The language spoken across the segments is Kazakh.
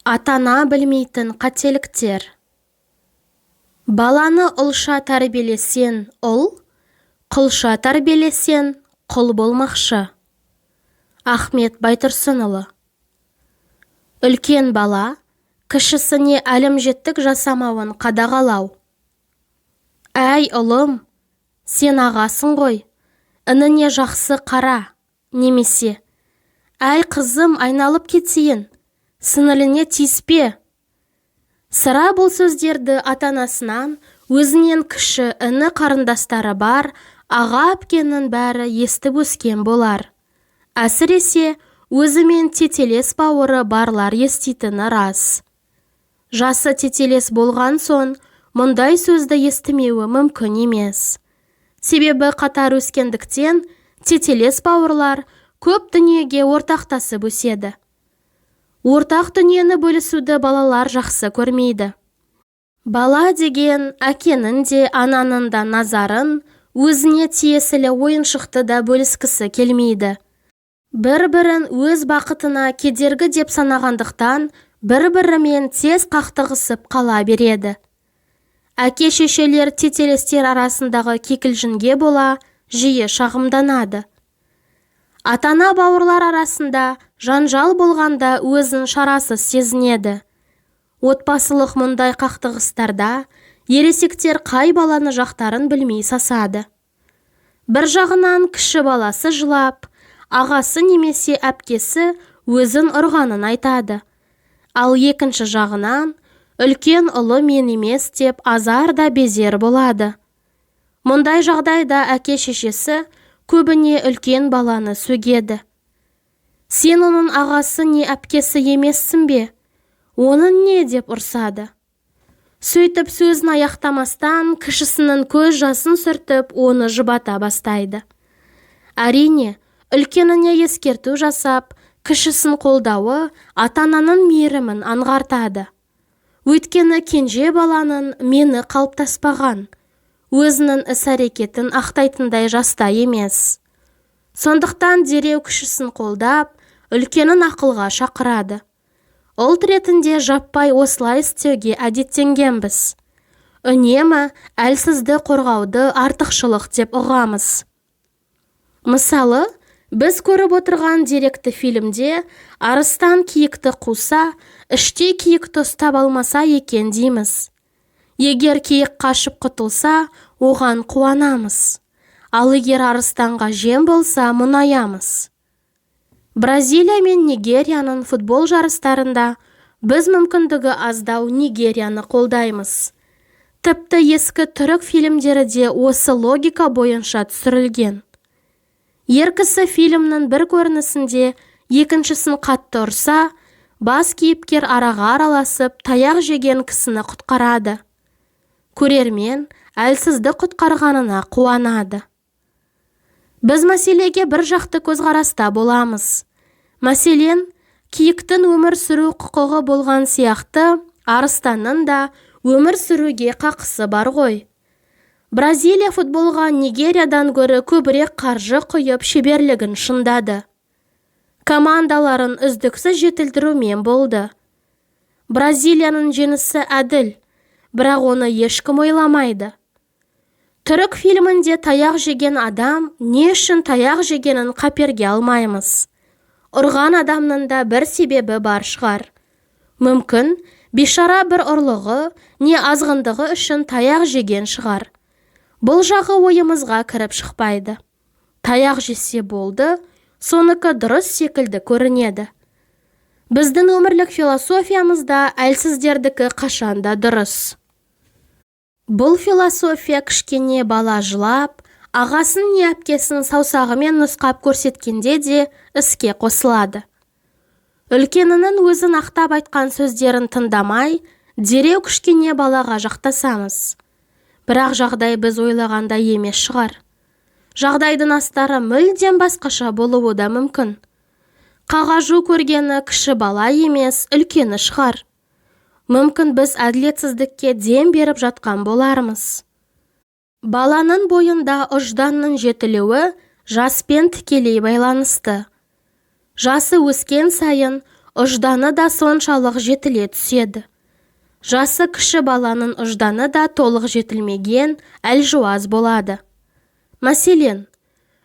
Атана білмейтін қателіктер. Баланы ұлша тәрбиелесең ұл, құлша тәрбиелесең құл болмақшы. Ахмет Байтұрсынұлы. Үлкен бала кішісіне әлімжеттік жасамауын қадағалау. Әй ұлым, сен ағасың ғой, ініне жақсы қара, немесе әй қызым, айналып кетейін, сіңіліне тиіспе. Сыра бұл сөздерді ата-анасынан өзінен кіші іні қарындастары бар аға әпкенің бәрі естіп өскен болар. Әсіресе өзімен тетелес бауыры барлар еститіні рас. Жасы тетелес болған соң мұндай сөзді естімеуі мүмкін емес. Себебі қатар өскендіктен тетелес бауырлар көп дүниеге ортақтасып өседі. Ортақ дүниені бөлісуді балалар жақсы көрмейді. Бала деген әкенің де ананың да назарын өзіне тиесілі ойыншықты да бөліскісі келмейді. Бір-бірін өз бақытына кедергі деп санағандықтан бір-бірімен тез қақтығысып қала береді. Әке-шешелер тетелестер арасындағы кикілжіңге бола жиі шағымданады. Атана бауырлар арасында жанжал болғанда өзін шарасыз сезінеді. Отбасылық мұндай қақтығыстарда ересектер қай баланы жақтарын білмей сасады. Бір жағынан кіші баласы жылап, ағасы немесе әпкесі өзін ұрғанын айтады. Ал екінші жағынан үлкен ұлы мен емес деп азар да безер болады. Мұндай жағдайда әке-шешесі көбіне үлкен баланы сөгеді. Сен оның ағасы не әпкесі емессің бе? Оның не деп ұрсады. Сөйтіп сөзін аяқтамастан кішісінің көз жасын сүртіп оны жұбата бастайды. Әрине, үлкеніне ескерту жасап, кішісін қолдауы ата-ананың мейірімін аңғартады. Өйткені кенже баланың мені қалыптаспаған, өзінің іс-әрекетін ақтайтындай жаста емес. Сондықтан дереу кішісін қолдап, үлкенін ақылға шақырады. Ұлт ретінде жаппай осылай істеуге әдеттенгенбіз. Үнемі әлсізді қорғауды артықшылық деп ұғамыз. Мысалы, біз көріп отырған деректі фильмде арыстан киікті қуса, іште киікті ұстап алмаса екен дейміз. Егер киік қашып құтылса, оған қуанамыз. Ал егер арыстанға жем болса, мұңаямыз. Бразилия мен Нигерияның футбол жарыстарында біз мүмкіндігі аздау Нигерияны қолдаймыз. Тіпті ескі түрік фильмдері де осы логика бойынша түсірілген. Еркісі фильмнің бір көрінісінде екіншісін қатты ұрса, бас кейіпкер араға араласып таяқ жеген кісіні құтқарады. Көрермен әлсізді құтқарғанына қуанады. Біз мәселеге бір жақты көзқараста боламыз. Мәселен, киіктің өмір сүру құқығы болған сияқты, арыстанның да өмір сүруге қақысы бар ғой. Бразилия футболға Нигериядан гөрі көбірек қаржы құйып шеберлігін шыңдады. Командаларын үздіксіз жетілдірумен болды. Бразилияның жеңісі әділ, бірақ оны ешкім ойламайды. Түрік фильмінде таяқ жеген адам не үшін таяқ жегенін қаперге алмаймыз. Ұрған адамның да бір себебі бар шығар. Мүмкін, бейшара бір ұрлығы не азғындығы үшін таяқ жеген шығар. Бұл жағы ойымызға кіріп шықпайды. Таяқ жесе болды, соныкі дұрыс секілді көрінеді. Біздің өмірлік философиямызда әлсіздердікі қашанда дұрыс. Бұл философия кішкене бала жылап, ағасын не әпкесін саусағымен нұсқап көрсеткенде де іске қосылады. Үлкенінің өзін ақтап айтқан сөздерін тыңдамай, дереу кішкене балаға жақтасамыз. Бірақ жағдай біз ойлағанда емес шығар. Жағдайдың астары мүлдем басқаша болуы да мүмкін. Қағажу көргені кіші бала емес, үлкені шығар. Мүмкін біз әділетсіздікке дем беріп жатқан болармыз. Баланың бойында ұжданның жетілуі жаспен тікелей байланысты. Жасы өскен сайын ұжданы да соншалық жетіле түседі. Жасы кіші баланың ұжданы да толық жетілмеген, әлжуаз болады. Мәселен,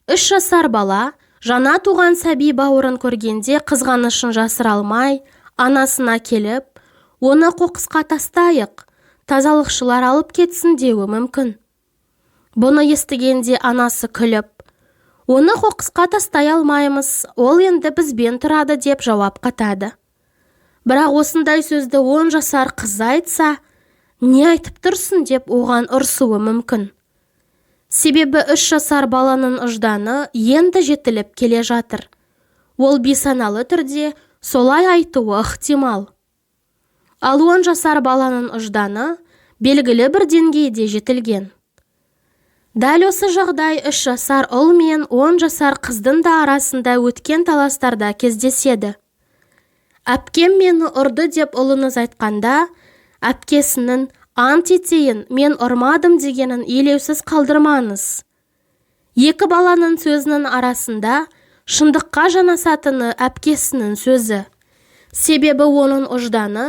3 жасар бала жаңа туған сәби бауырын көргенде қызғанышын жасыра алмай, анасына келіп, оны қоқысқа тастайық, тазалықшылар алып кетсін деуі мүмкін. Бұны естігенде анасы күліп, оны қоқысқа тастай алмаймыз, ол енді бізбен тұрады деп жауап қатады. Бірақ осындай сөзді 10 жасар қыз айтса, не айтып тұрсың деп оған ұрсуы мүмкін. Себебі 3 жасар баланың ұжданы енді жетіліп келе жатыр. Ол бейсаналы түрде солай айтуы ықтимал. Ал 10 жасар баланың ұжданы белгілі бір деңгейде жетілген. Дәл осы жағдай 3 жасар ұл мен 10 жасар қыздың да арасында өткен таластарда кездеседі. Әпкем мені ұрды деп ұлыңыз айтқанда, әпкесінің ант етейін, мен ұрмадым дегенін елеусіз қалдырмаңыз. Екі баланың сөзінің арасында шындыққа жанасатыны әпкесінің сөзі. Себебі оның ұжданы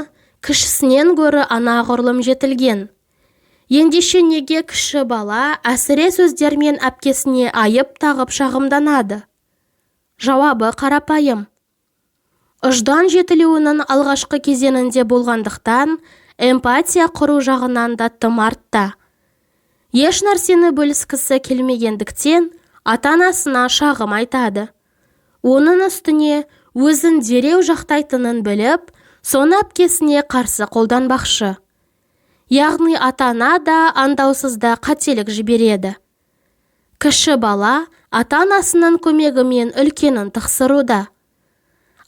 кішісінен гөрі анағұрлым жетілген. Ендеше неге кіші бала әсіре сөздермен әпкесіне айып тағып шағымданады? Жауабы қарапайым. Ұждан жетілуінің алғашқы кезеңінде болғандықтан, эмпатия құру жағынан да тым артта. Еш нәрсені бөліскісі келмегендіктен, ата-анасына шағым айтады. Оның үстіне өзін дереу жақтайтынын біліп, соны әпкесіне қарсы қолданбақшы. Яғни ата-ана да аңдаусызда қателік жібереді. Кіші бала ата-анасының көмегімен үлкенін тықсыруда.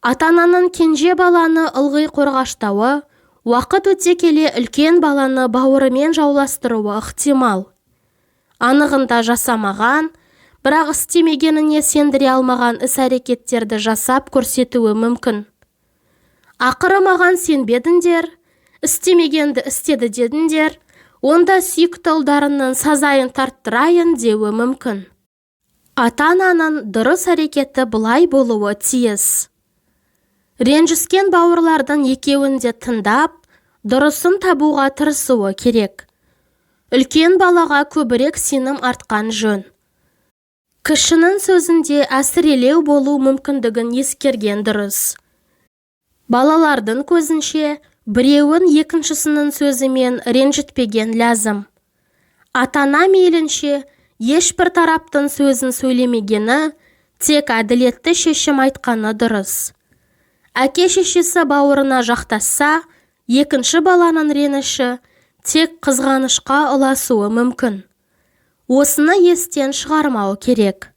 Ата-ананың кенже баланы ылғи қорғаштауы, уақыт өте келе үлкен баланы бауырымен жауластыруы ықтимал. Анығында жасамаған, бірақ істемегеніне сендіре алмаған іс-әрекеттерді жасап көрсетуі мүмкін. Ақыры маған сенбедіңдер, істемегенді істеді дедіңдер, онда сүйікті ұлдарының сазайын тарттырайын деуі мүмкін. Ата-ананың дұрыс әрекеті бұлай болуы тиіс. Ренжіскен бауырлардың екеуінде тыңдап, дұрысын табуға тырысуы керек. Үлкен балаға көбірек сенім артқан жөн. Кішінің сөзінде әсірелеу болу мүмкіндігін ескерген дұрыс. Балалардың көзінше біреуін екіншісінің сөзімен ренжітпеген ләзім. Ата-ана мейлінше ешбір тараптың сөзін сөйлемегені, тек әділетті шешім айтқаны дұрыс. Әке-шешесі бауырына жақтасса, екінші баланың реніші тек қызғанышқа ұласуы мүмкін. Осыны естен шығармау керек.